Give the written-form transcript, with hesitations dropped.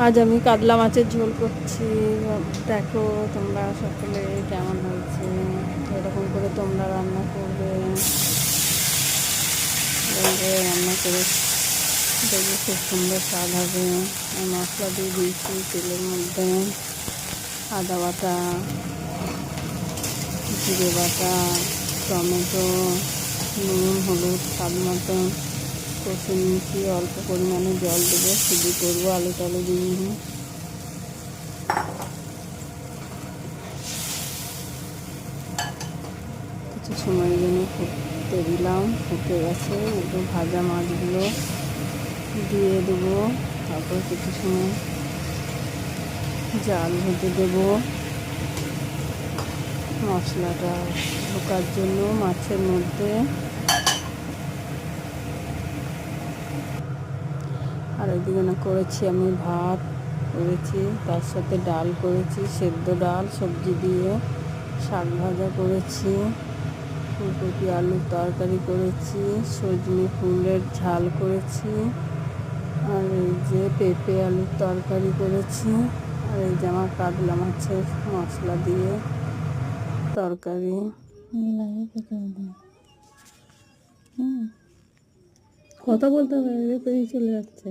আজ আমি কাতলা মাছের ঝোল করছি। দেখো তোমরা সকলে কেমন হয়েছে, এরকম করে তোমরা রান্না করবে। এরকম করে রান্না করে দেখবে খুব সুন্দর স্বাদ হবে। আমি মশলা দিয়ে দিয়েছি তেলের মধ্যে, আদা বাটা, জিরে বাটা, টমেটো, নুন হলুদ স্বাদ মতো কষে নিয়েছি। অল্প পরিমাণে জল দেবো, শুধু করবো, আলু টালু দিয়ে। কিছু সময়ের জন্য ফুটতে দিলাম, ফুটে গেছে। একটু ভাজা মাছগুলো দিয়ে দেবো, তারপর কিছু সময় জাল হতে দেবো মশলাটা ঢোকার জন্য মাছের মধ্যে। আর এদিকে না করেছি আমি ভাত করেছি, তার সাথে ডাল করেছি, সেদ্ধ ডাল সবজি দিয়ে, শাক ভাজা করেছি, ফুলকপি আলুর তরকারি করেছি, সজনে ফুলের ঝাল করেছি, আর এই যে পেঁপে আলুর তরকারি করেছি, আর এই যে আমার কাতলা মাছের মশলা দিয়ে তরকারি। কথা বলতে হবে, পেরিয়ে চলে যাচ্ছে।